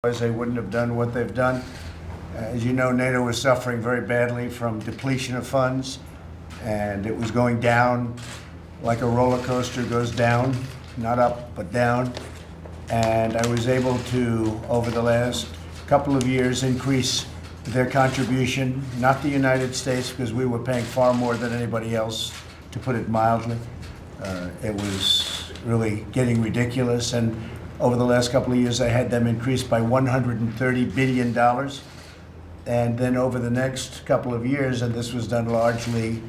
Otherwise, they wouldn't have done what they've done. As you know, NATO was suffering very badly from depletion of funds, and it was going down like a roller coaster goes down, not up, but down. And I was able to, over the last couple of years, increase their contribution, not the United States, because we were paying far more than anybody else, to put it mildly. It was really getting ridiculous, and over the last couple of years, I had them increased by $130 billion. And then over the next couple of years, and this was done largely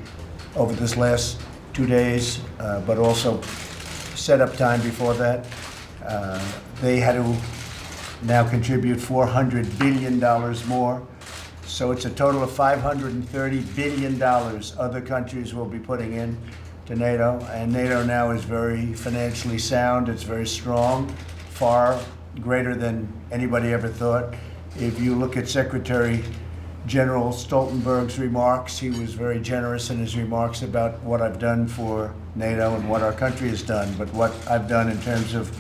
over this last 2 days, but also setup time before that, they had to now contribute $400 billion more. So it's a total of $530 billion other countries will be putting in to NATO. And NATO now is very financially sound. It's very strong, far greater than anybody ever thought. If you look at Secretary General Stoltenberg's remarks, he was very generous in his remarks about what I've done for NATO and what our country has done, but what I've done in terms of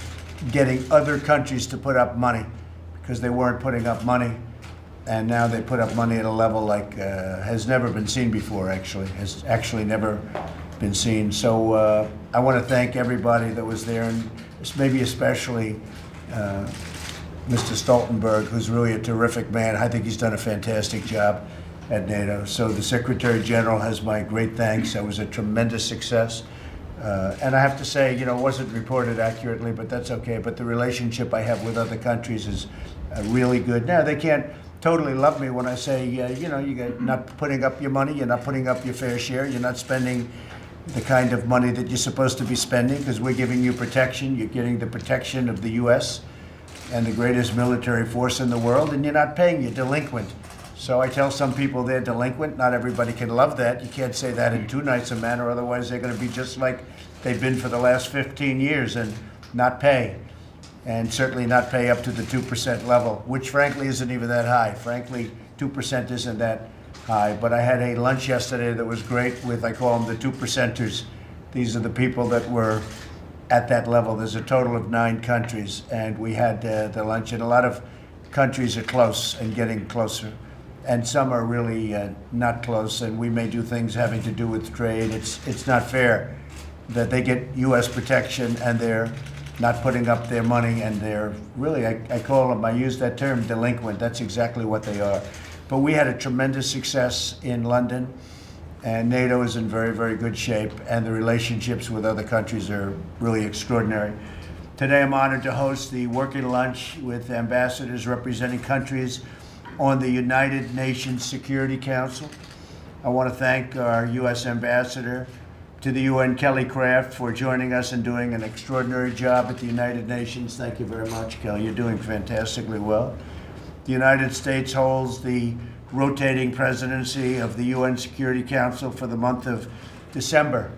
getting other countries to put up money, because they weren't putting up money, and now they put up money at a level like has never been seen before, has actually never been seen. So I want to thank everybody that was there, and maybe especially Mr. Stoltenberg, who's really a terrific man. I think he's done a fantastic job at NATO. So the Secretary General has my great thanks. That was a tremendous success. And I have to say, it wasn't reported accurately, but that's okay. But the relationship I have with other countries is really good. Now, they can't totally love me when I say, you're not putting up your money, you're not putting up your fair share, you're not spending the kind of money that you're supposed to be spending, because we're giving you protection. You're getting the protection of the U.S. and the greatest military force in the world, and you're not paying, you're delinquent. So I tell some people they're delinquent. Not everybody can love that. You can't say that in too nice a manner, otherwise they're going to be just like they've been for the last 15 years and not pay. And certainly not pay up to the 2% level, which frankly isn't even that high. Frankly, 2% isn't that high. But I had a lunch yesterday that was great with, I call them the 2%ers. These are the people that were at that level. There's a total of 9 countries, and we had the lunch, and a lot of countries are close and getting closer, and some are really not close, and we may do things having to do with trade. It's not fair that they get U.S. protection and they're not putting up their money, and they're really, I call them, I use that term, delinquent. That's exactly what they are. But we had a tremendous success in London, and NATO is in very, very good shape, and the relationships with other countries are really extraordinary. Today I'm honored to host the working lunch with ambassadors representing countries on the United Nations Security Council. I want to thank our U.S. ambassador to the UN, Kelly Craft, for joining us and doing an extraordinary job at the United Nations. Thank you very much, Kelly. You're doing fantastically well. The United States holds the rotating presidency of the UN Security Council for the month of December.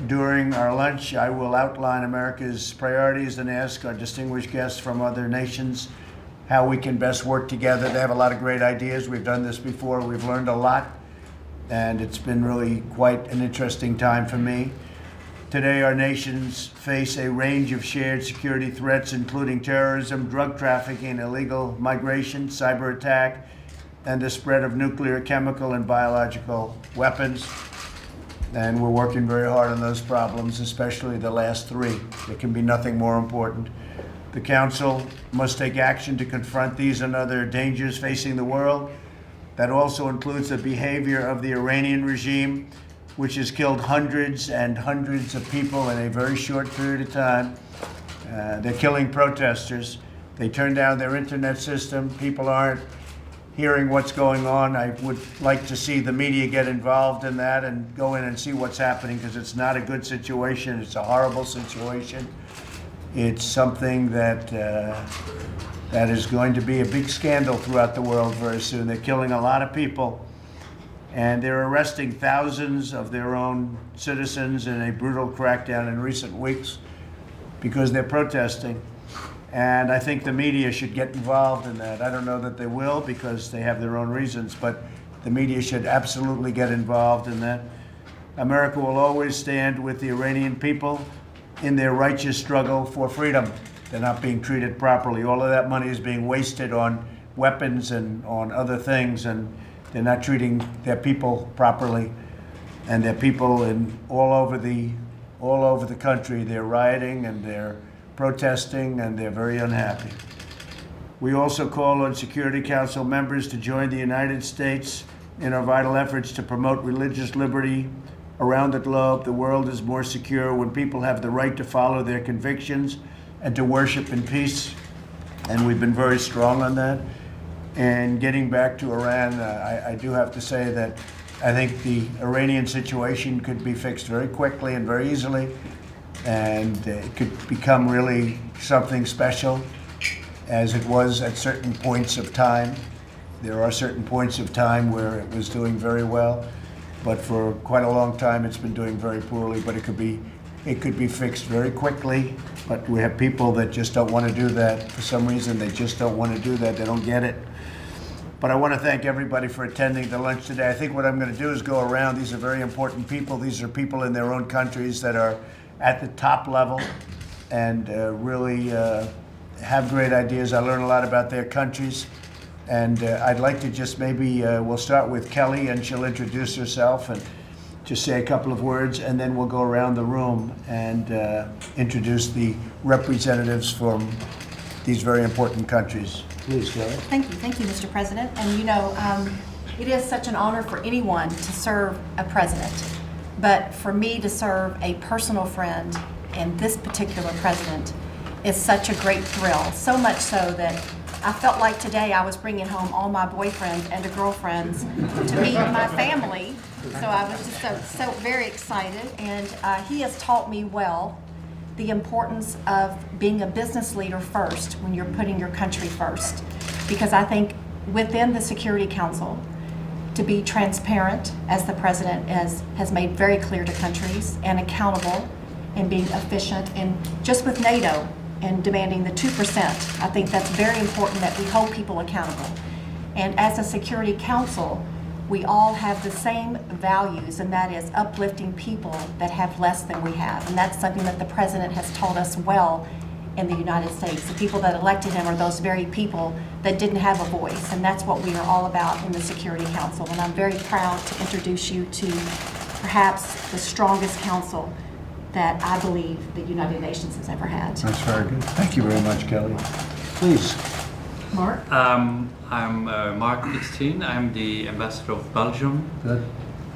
During our lunch, I will outline America's priorities and ask our distinguished guests from other nations how we can best work together. They have a lot of great ideas. We've done this before. We've learned a lot, and it's been really quite an interesting time for me. Today, our nations face a range of shared security threats, including terrorism, drug trafficking, illegal migration, cyber attack, and the spread of nuclear, chemical, and biological weapons. And we're working very hard on those problems, especially the last 3. There can be nothing more important. The Council must take action to confront these and other dangers facing the world. That also includes the behavior of the Iranian regime, which has killed hundreds and hundreds of people in a very short period of time. They're killing protesters. They turn down their internet system. People aren't hearing what's going on. I would like to see the media get involved in that and go in and see what's happening, because it's not a good situation. It's a horrible situation. It's something that is going to be a big scandal throughout the world very soon. They're killing a lot of people, and they're arresting thousands of their own citizens in a brutal crackdown in recent weeks because they're protesting. And I think the media should get involved in that. I don't know that they will, because they have their own reasons, but the media should absolutely get involved in that. America will always stand with the Iranian people in their righteous struggle for freedom. They're not being treated properly. All of that money is being wasted on weapons and on other things, and they're not treating their people properly. And their people all over the country, they're rioting and they're protesting and they're very unhappy. We also call on Security Council members to join the United States in our vital efforts to promote religious liberty around the globe. The world is more secure when people have the right to follow their convictions and to worship in peace. And we've been very strong on that. And getting back to Iran, I do have to say that I think the Iranian situation could be fixed very quickly and very easily, and it could become really something special, as it was at certain points of time. There are certain points of time where it was doing very well, but for quite a long time it's been doing very poorly. But it could be fixed very quickly. But we have people that just don't want to do that. For some reason, they just don't want to do that. They don't get it. But I want to thank everybody for attending the lunch today. I think what I'm going to do is go around. These are very important people. These are people in their own countries that are at the top level and really have great ideas. I learn a lot about their countries. And I'd like to just maybe, we'll start with Kelly, and she'll introduce herself and just say a couple of words, and then we'll go around the room and introduce the representatives from these very important countries. Please, Kelly. Thank you, Mr. President. And you know, it is such an honor for anyone to serve a president, but for me to serve a personal friend and this particular president is such a great thrill, so much so that I felt like today I was bringing home all my boyfriends and girlfriends to meet my family. So I was just so very excited, and he has taught me well the importance of being a business leader first when you're putting your country first. Because I think within the Security Council, to be transparent, as the President has made very clear to countries, and accountable, and being efficient, and just with NATO, and demanding the 2%. I think that's very important that we hold people accountable. And as a Security Council, we all have the same values, and that is uplifting people that have less than we have. And that's something that the President has taught us well in the United States. The people that elected him are those very people that didn't have a voice, and that's what we are all about in the Security Council. And I'm very proud to introduce you to perhaps the strongest council that I believe the United Nations has ever had. That's very good. Thank you very much, Kelly. Please. Mark? I'm Mark Christine. I'm the ambassador of Belgium. Good.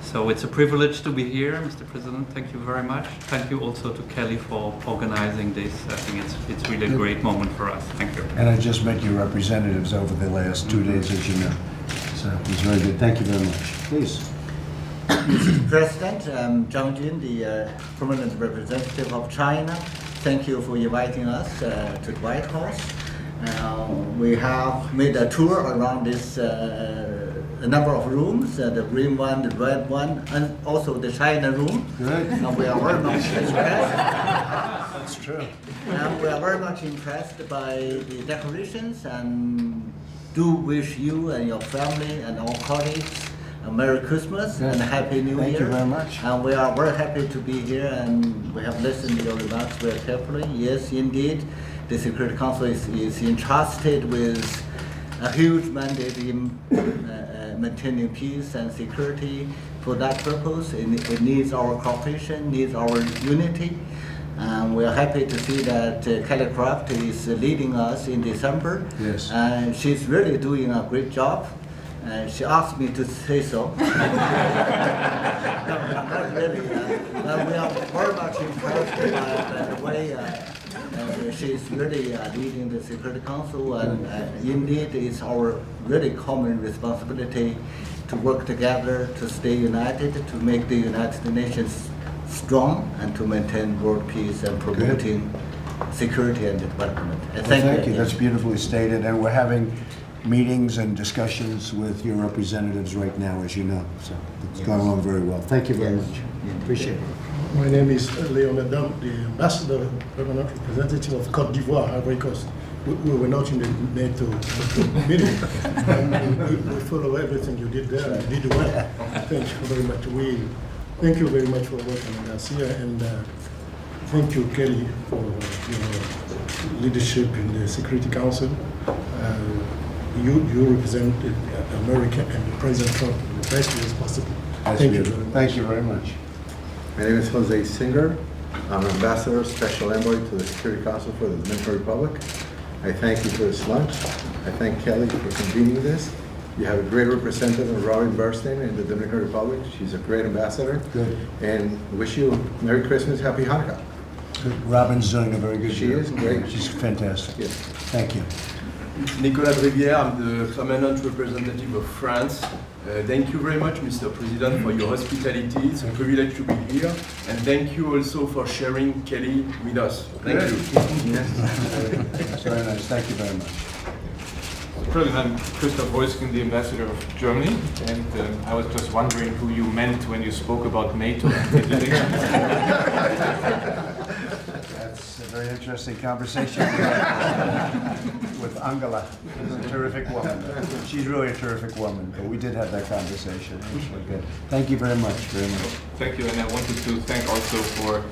So it's a privilege to be here, Mr. President. Thank you very much. Thank you also to Kelly for organizing this. I think it's really a great moment for us. Thank you. And I just met your representatives over the last 2 days, as you know. So it was very good. Thank you very much. Please. Mr. President, I'm Zhang Jun, the permanent representative of China. Thank you for inviting us to the White House. We have made a tour around this a number of rooms, the green one, the red one, and also the China room. Good. And we are very much impressed. That's true. And we are very much impressed by the decorations, and do wish you and your family and all colleagues a Merry Christmas and a Happy New Year. Thank you very much. And we are very happy to be here, and we have listened to your remarks very carefully. Yes, indeed, the Security Council is entrusted with a huge mandate in maintaining peace and security. For that purpose, it needs our cooperation, needs our unity. And we are happy to see that Kelly Craft is leading us in December. Yes. And she's really doing a great job. She asked me to say so. No, not really. We are very much impressed by the way she's really leading the Security Council, and indeed it's our really common responsibility to work together, to stay united, to make the United Nations strong, and to maintain world peace and promoting security and development. Thank you. That's beautifully stated. And we're having meetings and discussions with your representatives right now, as you know. So it's gone along very well. Thank you very much. Appreciate it. My name is Léon Adam, the ambassador, permanent representative of Côte d'Ivoire, Ivory Coast. We were not in the NATO meeting. We follow everything you did there, and you did well. Thank you very much. Thank you very much for welcoming us here, and thank you, Kelly, for your leadership in the Security Council. You represent America and President Trump in the best way possible. Thank you. Thank you very much. My name is Jose Singer. I'm Ambassador, Special Envoy to the Security Council for the Dominican Republic. I thank you for this lunch. I thank Kelly for convening this. You have a great representative, Robin Bernstein, in the Dominican Republic. She's a great ambassador. Good. And wish you Merry Christmas, Happy Hanukkah. Good. Robin's doing a very good job. She is great. She's fantastic. Yes. Thank you. Nicolas Drivière, I'm the permanent representative of France. Thank you very much, Mr. President, for your hospitality. It's a privilege to be here. And thank you also for sharing Kelly with us. Thank you. Yes. That's very nice. Thank you very much. President, I'm Christoph Heusgen, the ambassador of Germany, and I was just wondering who you meant when you spoke about NATO and the elections. That's a very interesting conversation with Angela. She's a terrific woman. She's really a terrific woman, but we did have that conversation. It was really good. Thank you very much, very much. Thank you, and I wanted to thank also for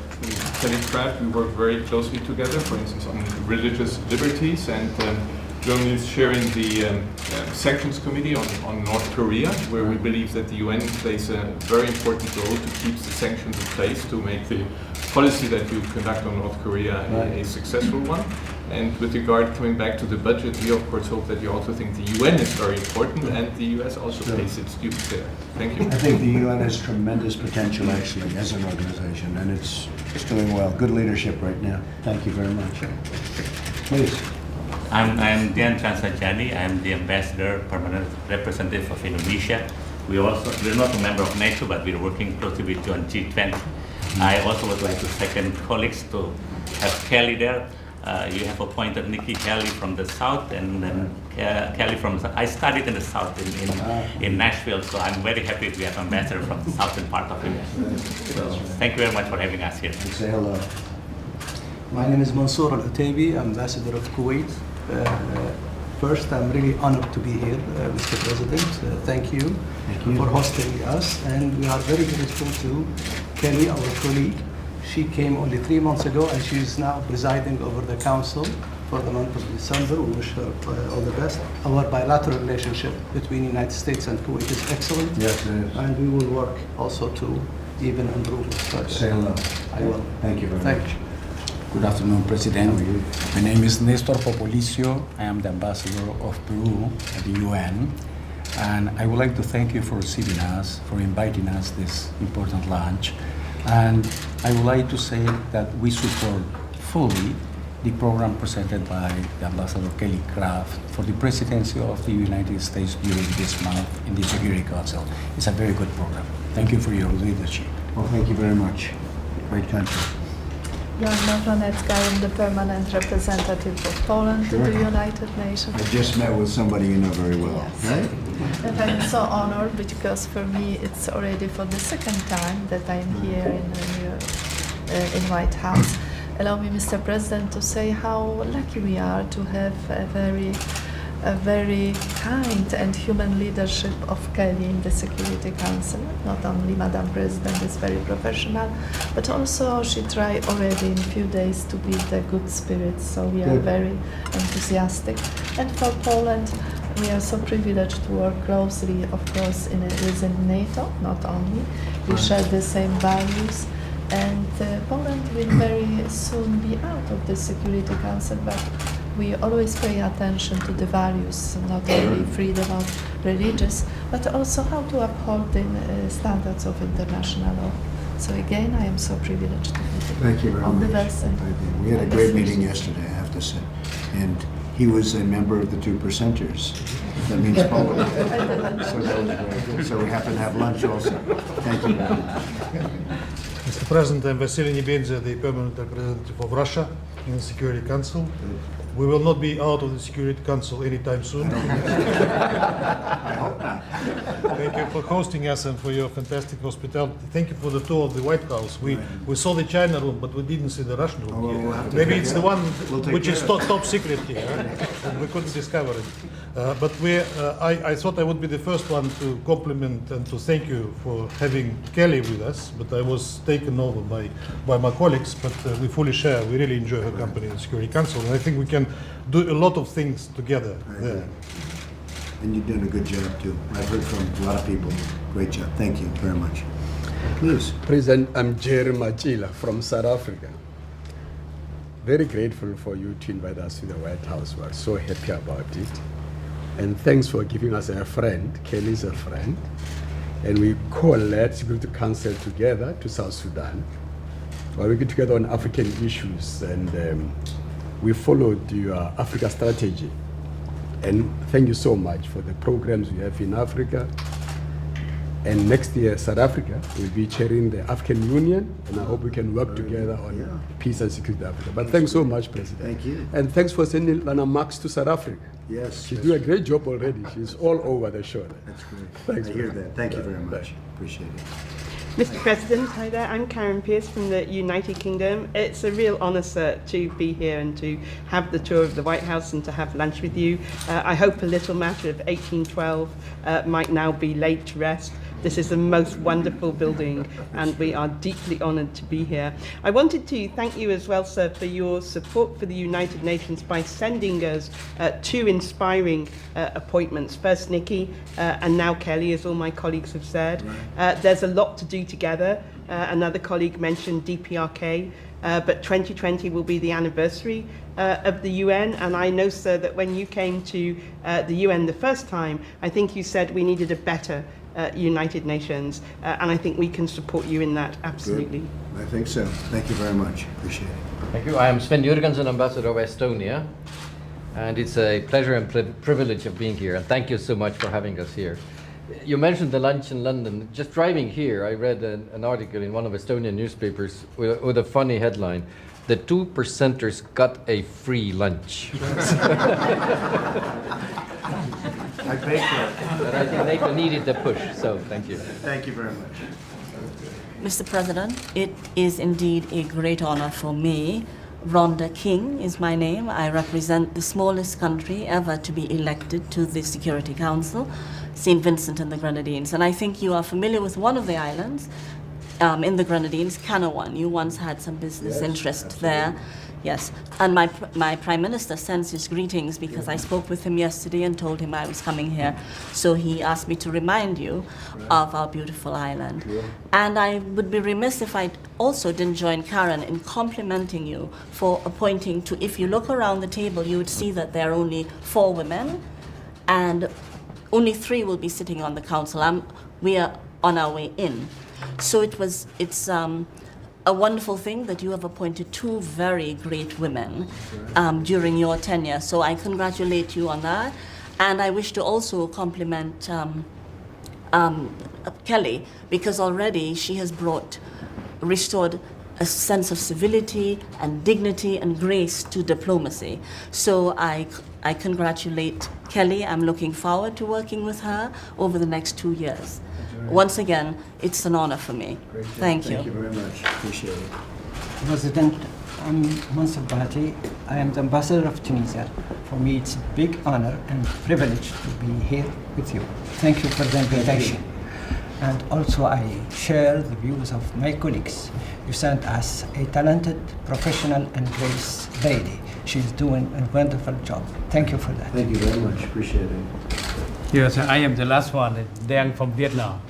Kelly Pratt. We worked very closely together, for instance, on religious liberties, and Germany is chairing the Sanctions Committee on North Korea, where we believe that the UN plays a very important role to keep the sanctions in place to make the policy that you conduct on North Korea a successful one. And with regard, coming back to the budget, we of course hope that you also think the UN is very important and the US also pays its dues there. Thank you. I think the UN has tremendous potential actually as an organization, and it's doing well. Good leadership right now. Thank you very much. Please. I'm Dian Transajani. I'm the ambassador, permanent representative of Indonesia. We're not a member of NATO, but we're working closely with you on G20. I also would like to second colleagues to have Kelly there. You have appointed Nikki Kelly from the South, and then Kelly from I studied in the South in Nashville, so I'm very happy we have an ambassador from the southern part of India. So thank you very much for having us here. And say hello. My name is Mansour Al-Utaibi, Ambassador of Kuwait. First, I'm really honored to be here, Mr. President. Thank you for hosting us, and we are very grateful to Kelly, our colleague. She came only 3 months ago, and she is now presiding over the council for the month of December. We wish her all the best. Our bilateral relationship between the United States and Kuwait is excellent. Yes, it is. And we will work also to even improve it further. Say hello. I will. Thank you very Thank much. you. Good afternoon, President. My name is Nestor Popolicio. I am the ambassador of Peru at the UN. And I would like to thank you for receiving us, for inviting us this important lunch. And I would like to say that we support fully the program presented by the Ambassador Kelly Craft for the presidency of the United States during this month in the Security Council. It's a very good program. Thank you for your leadership. Well, thank you very much. Great country. Joanna Żonecka, I am the permanent representative of Poland to the United Nations. I just met with somebody you know very well, Yes. right? And I'm so honored because for me it's already for the second time that I'm here in White House. Allow me, Mr. President, to say how lucky we are to have a very kind and human leadership of Kelly in the Security Council. Not only Madam President is very professional, but also she tried already in a few days to build a good spirit, so we are very enthusiastic. And for Poland, we are so privileged to work closely, of course, within NATO, not only. We share the same values, and Poland will very soon be out of the Security Council, but we always pay attention to the values, not only freedom of religious, but also how to uphold the standards of international law. So again, I am so privileged to be here. Thank you very All much. the best. We had a great meeting yesterday, I have to say. And he was a member of the 2%ers. That means Poland. So that was very good. So we happen to have lunch also. Thank you very much. Mr. President, I'm Vasily Nebenzia, the permanent representative of Russia in the Security Council. We will not be out of the Security Council anytime soon. I hope not. Thank you for hosting us and for your fantastic hospitality. Thank you for the tour of the White House. We saw the China room, but we didn't see the Russian room. Well, we'll have to Maybe take it's care the one We'll take which is care of top secret here, and we couldn't discover it. But I thought I would be the first one to compliment and to thank you for having Kelly with us, but I was taken over by my colleagues, but we fully share. We really enjoy her company in the Security Council, and I think we can do a lot of things together there. And you're doing a good job too. I've heard from a lot of people. Great job. Thank you very much. Please. President, I'm Jerry Machila from South Africa. Very grateful for you to invite us to the White House. We're so happy about it. And thanks for giving us a friend. Kelly's a friend. And we co-led Security Council together to South Sudan. We're working together on African issues, and we followed your Africa strategy. And thank you so much for the programs we have in Africa. And next year, South Africa will be chairing the African Union, and I hope we can work together on peace and security in Africa. But thanks so much, President. Thank you. And thanks for sending Lana Marks to South Africa. Yes. She's doing a great job already. She's all over the show. That's great. Thanks. I hear that. Thank you very much. Appreciate it. Mr. President, hi there. I'm Karen Pierce from the United Kingdom. It's a real honour, sir, to be here and to have the tour of the White House and to have lunch with you. I hope a little matter of 1812 might now be laid to rest. This is the most wonderful building, and we are deeply honoured to be here. I wanted to thank you as well, sir, for your support for the United Nations by sending us two inspiring appointments. First Nikki, and now Kelly, as all my colleagues have said. There's a lot to do together. Another colleague mentioned DPRK, but 2020 will be the anniversary of the UN, and I know, sir, that when you came to the UN the first time, I think you said we needed a better United Nations, and I think we can support you in that, absolutely. Good. I think so. Thank you very much. Appreciate it. Thank you. I am Sven Jurgensen, Ambassador of Estonia, and it's a pleasure and privilege of being here, and thank you so much for having us here. You mentioned the lunch in London. Just driving here, I read an article in one of Estonian newspapers with a funny headline: "The 2%ers got a free lunch." I paid for it. But I think NATO needed the push, so thank you. Thank you very much. Mr. President, it is indeed a great honor for me. Rhonda King is my name. I represent the smallest country ever to be elected to the Security Council, St. Vincent and the Grenadines. And I think you are familiar with one of the islands in the Grenadines, Canouan. You once had some business interest there. Yes, and my Prime Minister sends his greetings because I spoke with him yesterday and told him I was coming here. So he asked me to remind you of our beautiful island. Yeah. And I would be remiss if I also didn't join Karen in complimenting you for appointing to, if you look around the table, you would see that there are only 4 women and only 3 will be sitting on the council. We are on our way in. So it's a wonderful thing that you have appointed 2 very great women during your tenure. So I congratulate you on that. And I wish to also compliment Kelly, because already she has restored a sense of civility and dignity and grace to diplomacy. So I congratulate Kelly. I'm looking forward to working with her over the next 2 years. Once again, it's an honor for me. Thank you. Thank you very much. Appreciate it. President, I'm Mansour Bahati. I am the ambassador of Tunisia. For me, it's a big honor and privilege to be here with you. Thank you for the invitation. And also, I share the views of my colleagues. You sent us a talented, professional, and grace lady. She's doing a wonderful job. Thank you for that. Thank you very much. Appreciate it. Yes, I am the last one, Dang from Vietnam.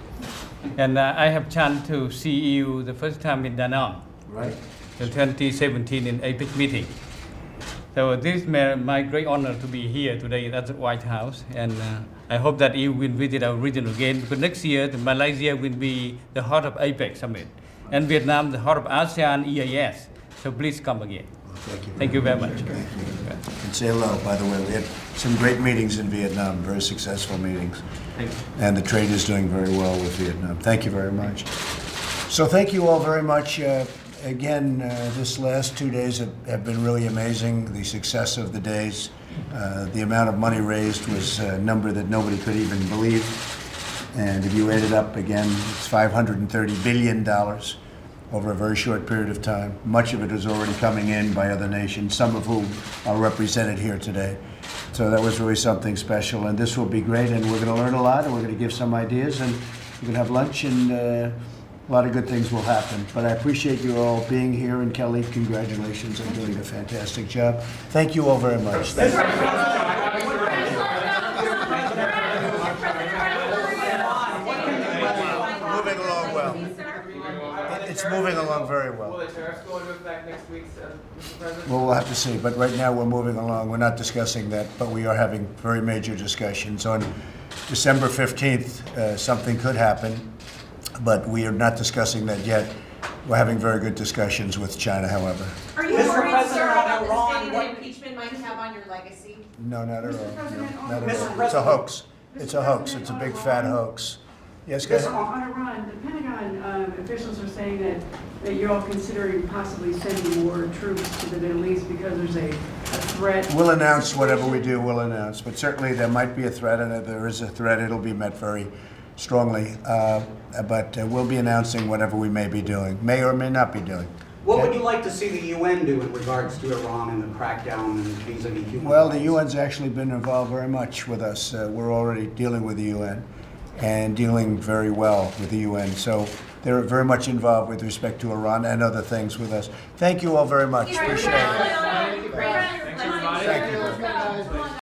And I have chance to see you the first time in Da Nang. Right. The 2017 in APEC meeting. So this is my great honor to be here today at the White House. And I hope that you will visit our region again, because next year, Malaysia will be the heart of APEC summit. And Vietnam, the heart of ASEAN EAS. So please come again. Thank you very much. Thank you. And say hello, by the way. We had some great meetings in Vietnam, very successful meetings. Thank you. And the trade is doing very well with Vietnam. Thank you very much. So thank you all very much. Again, this last 2 days have been really amazing. The success of the days, the amount of money raised was a number that nobody could even believe. And if you add it up again, it's $530 billion. Over a very short period of time. Much of it is already coming in by other nations, some of whom are represented here today. So that was really something special, and this will be great, and we're going to learn a lot, and we're going to give some ideas, and we're going to have lunch, and a lot of good things will happen. But I appreciate you all being here, and Kelly, congratulations on doing a fantastic job. Thank you all very much. Thank you. Moving along well. It's moving along very well. Will the tariffs go into effect next week, Mr. President? Well, we'll have to see, but right now we're moving along. We're not discussing that, but we are having very major discussions. On December 15th, something could happen, but we are not discussing that yet. We're having very good discussions with China, however. Are you worried, sir, about the state that impeachment might have on your legacy? No, not at all. No, not Mr. at all. It's a hoax. It's a hoax. It's a big fat hoax. Yes, go ahead. On Iran, the Pentagon officials are saying that you're all considering possibly sending more troops to the Middle East because there's a threat. We'll announce whatever we do, we'll announce. But certainly there might be a threat, and if there is a threat, it'll be met very strongly. But we'll be announcing whatever we may be doing, may or may not be doing. What would you like to see the UN do in regards to Iran and the crackdown and vis-a-vis human Well, rights? the UN's actually been involved very much with us. We're already dealing with the UN and dealing very well with the UN. So they're very much involved with respect to Iran and other things with us. Thank you all very much. Appreciate it. Thank you. Thank you.